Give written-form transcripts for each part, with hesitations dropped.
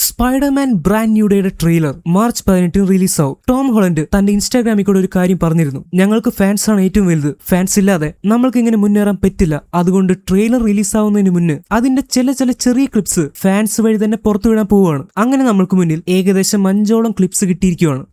Spiderman brand new ഡേയുടെ trailer March 18 റിലീസാവും. Tom Holland തന്റെ ഇൻസ്റ്റാഗ്രാമിൽ കൂടെ ഒരു കാര്യം പറഞ്ഞിരുന്നു. ഞങ്ങൾക്ക് ഫാൻസ് ആണ് ഏറ്റവും വലുത്. ഫാൻസ് ഇല്ലാതെ നമ്മൾക്ക് ഇങ്ങനെ മുന്നേറാൻ പറ്റില്ല. അതുകൊണ്ട് ട്രെയിലർ റിലീസാവുന്നതിന് മുന്നേ അതിന്റെ ചില ചെറിയ ക്ലിപ്സ് ഫാൻസ് വഴി തന്നെ പുറത്തുവിടാൻ പോവുകയാണ്. അങ്ങനെ നമ്മൾക്ക് മുന്നിൽ ഏകദേശം 5ഓളം ക്ലിപ്സ് കിട്ടിയിരിക്കുകയാണ്.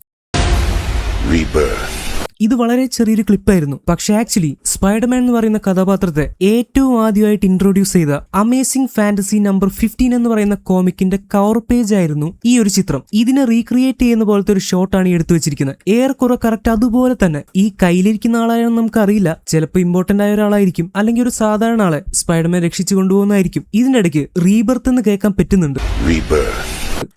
ഇത് വളരെ ചെറിയൊരു ക്ലിപ്പായിരുന്നു. പക്ഷെ ആക്ച്വലി സ്പൈഡർമാൻ എന്ന് പറയുന്ന കഥാപാത്രത്തെ ഏറ്റവും ആദ്യമായിട്ട് ഇൻട്രൊഡ്യൂസ് ചെയ്ത അമേസിംഗ് ഫാന്റസി നമ്പർ 15 എന്ന് പറയുന്ന കോമിക്കിന്റെ കവർ പേജ് ആയിരുന്നു ഈ ഒരു ചിത്രം. ഇതിനെ റീക്രിയേറ്റ് ചെയ്യുന്ന പോലത്തെ ഒരു ഷോട്ടാണ് ഈ എടുത്തു വെച്ചിരിക്കുന്നത്. ഏറെക്കുറെ കറക്റ്റ് അതുപോലെ തന്നെ. ഈ കയ്യിലിരിക്കുന്ന ആളായാലും നമുക്ക് അറിയില്ല. ചിലപ്പോൾ ഇമ്പോർട്ടന്റ് ആയ ഒരാളായിരിക്കും, അല്ലെങ്കിൽ ഒരു സാധാരണ ആളെ സ്പൈഡർമാൻ രക്ഷിച്ചു കൊണ്ടുപോകുന്നതായിരിക്കും. ഇതിന്റെ ഇടയ്ക്ക് റീബർത്ത് എന്ന് കേൾക്കാൻ പറ്റുന്നുണ്ട്.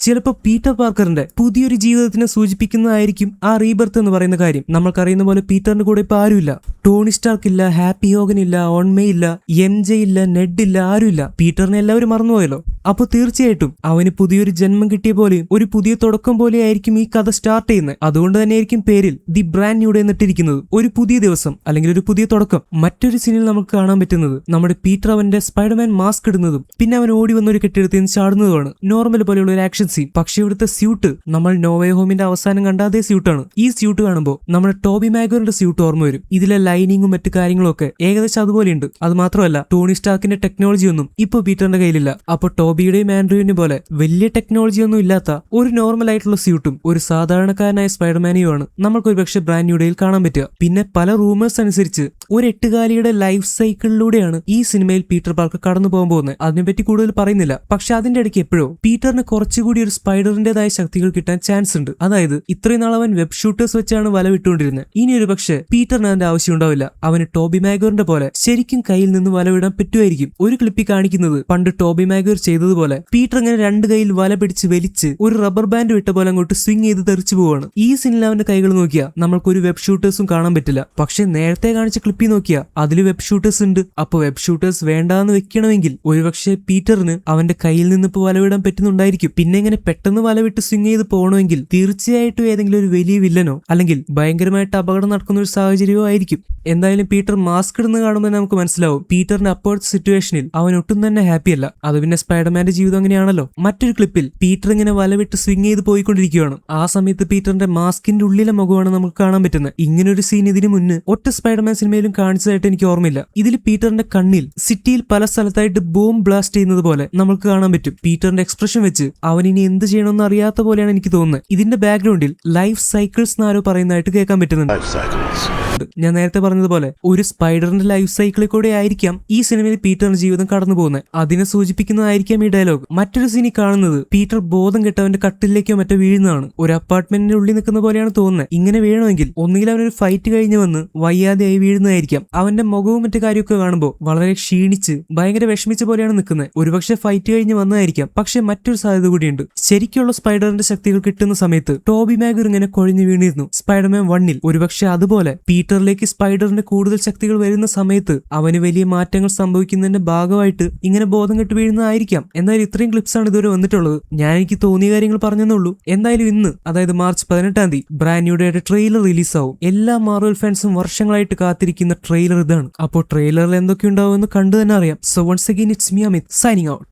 ചിലപ്പോ പീറ്റർ പാർക്കറിന്റെ പുതിയൊരു ജീവിതത്തിനെ സൂചിപ്പിക്കുന്നതായിരിക്കും ആ റീബർത്ത് എന്ന് പറയുന്ന കാര്യം. നമ്മൾക്കറിയുന്ന പോലെ പീറ്ററിന്റെ കൂടെ ഇപ്പൊ ആരുമില്ല. ടോണി സ്റ്റാർക്ക് ഇല്ല, ഹാപ്പി ഹോഗൻ ഇല്ല, ഓൺമേ ഇല്ല, MJ ഇല്ല, നെഡ് ഇല്ല, ആരുമില്ല. പീറ്ററിനെ എല്ലാവരും മറന്നുപോയല്ലോ. അപ്പൊ തീർച്ചയായിട്ടും അവന് പുതിയൊരു ജന്മം കിട്ടിയ പോലെയും ഒരു പുതിയ തുടക്കം പോലെയായിരിക്കും ഈ കഥ സ്റ്റാർട്ട് ചെയ്യുന്നത്. അതുകൊണ്ട് തന്നെയായിരിക്കും പേരിൽ ദി ബ്രാൻഡ് ന്യൂ ഡേ എന്നിട്ടിരിക്കുന്നത്. ഒരു പുതിയ ദിവസം അല്ലെങ്കിൽ ഒരു പുതിയ തുടക്കം. മറ്റൊരു സീനിൽ നമുക്ക് കാണാൻ പറ്റുന്നത് നമ്മുടെ പീറ്റർ അവന്റെ സ്പൈഡർമാൻ മാസ്ക് ഇടുന്നതും പിന്നെ അവൻ ഓടി വന്നൊരു കെട്ടിടത്തിൽ നിന്ന് ചാടുന്നതുമാണ്. നോർമൽ പോലെയുള്ള ഒരു ആക്ഷൻ സീൻ. പക്ഷെ ഇവിടുത്തെ സ്യൂട്ട് നമ്മൾ നോവേ ഹോമിന്റെ അവസാനം കണ്ട അതേ സ്യൂട്ടാണ്. ഈ സ്യൂട്ട് കാണുമ്പോൾ നമ്മുടെ ടോബി മാഗ്വയറിന്റെ സ്യൂട്ട് ഓർമ്മ വരും. ഇതിലെ ലൈനിങ്ങും മറ്റു കാര്യങ്ങളും ഒക്കെ ഏകദേശം അതുപോലെയുണ്ട്. അത് മാത്രമല്ല ടോണി സ്റ്റാർക്കിന്റെ ടെക്നോളജി ഒന്നും ഇപ്പൊ പീറ്ററിന്റെ കയ്യിലില്ല. അപ്പൊ ടോബിയുടെയും ആൻഡ്രൂവിന്റെ പോലെ വലിയ ടെക്നോളജി ഒന്നും ഇല്ലാത്ത ഒരു നോർമൽ ആയിട്ടുള്ള സ്യൂട്ടും ഒരു സാധാരണക്കാരനായ സ്പൈഡർമാനെയുമാണ് നമ്മൾക്ക് ഒരു പക്ഷേ ബ്രാൻഡ് ന്യൂ ഡേയിൽ കാണാൻ പറ്റുക. പിന്നെ പല റൂമേഴ്സ് അനുസരിച്ച് ഒരു എട്ടുകാലിയുടെ ലൈഫ് സൈക്കിളിലൂടെയാണ് ഈ സിനിമയിൽ പീറ്റർ പാർക്ക് കടന്നു പോകാൻ പോകുന്നത്. അതിനെപ്പറ്റി കൂടുതൽ പറയുന്നില്ല. പക്ഷെ അതിന്റെ ഇടയ്ക്ക് എപ്പോഴോ പീറ്ററിന് കുറച്ചുകൂടി ഒരു സ്പൈഡറിന്റേതായ ശക്തികൾ കിട്ടാൻ ചാൻസ് ഉണ്ട്. അതായത് ഇത്രയും നാൾ അവൻ വെബ് ഷൂട്ടേഴ്സ് വെച്ചാണ് വല വിട്ടുകൊണ്ടിരുന്നത്. ഇനി ഒരു പക്ഷേ പീറ്ററിന് അതിന്റെ ആവശ്യം ഉണ്ടാവില്ല. അവന് ടോബി മാഗ്വയറിന്റെ പോലെ ശരിക്കും കയ്യിൽ നിന്ന് വല വിടാൻ പറ്റുമായിരിക്കും. ഒരു ക്ലിപ്പിൽ കാണിക്കുന്നത് പണ്ട് ടോബി മാഗ്വയർ ചെയ്തതുപോലെ പീറ്റർ ഇങ്ങനെ രണ്ട് കൈയിൽ വല പിടിച്ച് വലിച്ച് ഒരു റബ്ബർ ബാൻഡ് വിട്ട പോലെ അങ്ങോട്ട് സ്വിംഗ് ചെയ്ത് തെറിച്ചു പോവാണ്. ഈ സീനിൽ അവന്റെ കൈകൾ നോക്കിയാൽ നമ്മൾക്കൊരു വെബ് ഷൂട്ടേഴ്സും കാണാൻ പറ്റില്ല. പക്ഷെ നേരത്തെ കാണിച്ച ക്ലിപ്പിൽ നോക്കിയാൽ അതിൽ വെബ് ഷൂട്ടേഴ്സ് ഉണ്ട്. അപ്പൊ വെബ് ഷൂട്ടേഴ്സ് വേണ്ടാന്ന് വെക്കണമെങ്കിൽ ഒരുപക്ഷെ പീറ്ററിന് അവന്റെ കയ്യിൽ നിന്ന് ഇപ്പൊ വല വിടാൻ പറ്റുന്നുണ്ടായിരിക്കും. പിന്നെ ഇങ്ങനെ പെട്ടെന്ന് വല വിട്ട് സ്വിംഗ് ചെയ്ത് പോകണമെങ്കിൽ തീർച്ചയായിട്ടും ഏതെങ്കിലും ഒരു വലിയ വില്ലനോ അല്ലെങ്കിൽ ഭയങ്കരമായിട്ട് അപകടം നടക്കുന്ന ഒരു സാഹചര്യമോ ആയിരിക്കും. എന്തായാലും പീറ്റർ മാസ്ക് ഇടുന്ന കാണുമ്പോൾ നമുക്ക് മനസ്സിലാവും പീറ്ററിന്റെ അപ്പോഴത്തെ സിറ്റുവേഷനിൽ അവൻ ഒട്ടും തന്നെ ഹാപ്പി അല്ല. അത് പിന്നെ സ്പൈഡർമാന്റെ ജീവിതം അങ്ങനെയാണല്ലോ. മറ്റൊരു ക്ലിപ്പിൽ പീറ്റർ ഇങ്ങനെ വലവിട്ട് സ്വിംഗ് ചെയ്ത് പോയിക്കൊണ്ടിരിക്കുകയാണ്. ആ സമയത്ത് പീറ്ററിന്റെ മാസ്കിന്റെ ഉള്ളിലെ മുഖമാണ് നമുക്ക് കാണാൻ പറ്റുന്നത്. ഇങ്ങനൊരു സീൻ ഇതിനു മുന്നേ ഒറ്റ സ്പൈഡർമാൻ സിനിമയിലും കാണിച്ചതായിട്ട് എനിക്ക് ഓർമ്മയില്ല. ഇതിൽ പീറ്ററിന്റെ കണ്ണിൽ സിറ്റിയിൽ പല സ്ഥലത്തായിട്ട് ബോംബ് ബ്ലാസ്റ്റ് ചെയ്യുന്നത് പോലെ നമുക്ക് കാണാൻ പറ്റും. പീറ്ററിന്റെ എക്സ്പ്രഷൻ വെച്ച് അവൻ ഇനി എന്ത് ചെയ്യണമെന്ന് അറിയാത്ത പോലെയാണ് എനിക്ക് തോന്നുന്നത്. ഇതിന്റെ ബാക്ക്ഗ്രൗണ്ടിൽ ലൈഫ് സൈക്കിൾസ് എന്നാരോ പറയുന്നതായിട്ട് കേൾക്കാൻ പറ്റുന്നുണ്ട്. ഞാൻ നേരത്തെ പറഞ്ഞതുപോലെ ഒരു സ്പൈഡറിന്റെ ലൈഫ് സൈക്കിളിൽ കൂടെ ആയിരിക്കാം ഈ സിനിമയിൽ പീറ്ററിന്റെ ജീവിതം കടന്നു പോകുന്നത്. അതിനെ സൂചിപ്പിക്കുന്നതായിരിക്കാം ഈ ഡയലോഗ്. മറ്റൊരു സീനിൽ കാണുന്നത് പീറ്റർ ബോധം കെട്ടവന്റെ കട്ടിലേക്കോ മറ്റോ വീഴുന്നതാണ്. ഒരു അപ്പാർട്ട്മെന്റിന്റെ ഉള്ളിൽ നിൽക്കുന്ന പോലെയാണ് തോന്നുന്നത്. ഇങ്ങനെ വീഴണമെങ്കിൽ ഒന്നുകിൽ അവനൊരു ഫൈറ്റ് കഴിഞ്ഞ് വന്ന് വയ്യാതെയായി വീഴുന്നതായിരിക്കാം. അവന്റെ മുഖവും മറ്റു കാര്യമൊക്കെ കാണുമ്പോൾ വളരെ ക്ഷീണിച്ച് ഭയങ്കര വിഷമിച്ച പോലെയാണ് നിൽക്കുന്നത്. ഒരുപക്ഷെ ഫൈറ്റ് കഴിഞ്ഞ് വന്നതായിരിക്കാം. പക്ഷെ മറ്റൊരു സാധ്യത കൂടിയുണ്ട്. ശരിക്കുള്ള സ്പൈഡറിന്റെ ശക്തികൾ കിട്ടുന്ന സമയത്ത് ടോബി മാഗ്വയർ ഇങ്ങനെ കൊഴിഞ്ഞു വീണിരുന്നു സ്പൈഡർമാൻ 1-ൽ. ഒരുപക്ഷെ അതുപോലെ പീറ്ററിലേക്ക് സ്പൈഡറിന്റെ കൂടുതൽ ശക്തികൾ വരുന്ന സമയത്ത് അവന് വലിയ മാറ്റങ്ങൾ സംഭവിക്കുന്നതിന്റെ ഭാഗമായിട്ട് ഇങ്ങനെ ബോധം കെട്ട് വീഴുന്നതായിരിക്കാം. എന്തായാലും ഇത്രയും ക്ലിപ്സ് ആണ് ഇതുവരെ വന്നിട്ടുള്ളത്. ഞാൻ എനിക്ക് തോന്നിയ കാര്യങ്ങൾ പറഞ്ഞെന്നുള്ളൂ. എന്തായാലും ഇന്ന് അതായത് മാർച്ച് 18 ബ്രാൻഡ് ന്യൂ ഡേയുടെ ട്രെയിലർ റിലീസാവും. എല്ലാ മാർവൽ ഫാൻസും വർഷങ്ങളായിട്ട് കാത്തിരിക്കുന്ന ട്രെയിലർ ഇതാണ്. അപ്പോൾ ട്രെയിലറിൽ എന്തൊക്കെ ഉണ്ടാവും എന്ന് കണ്ടു തന്നെ അറിയാം. So once again it's me Amit signing out.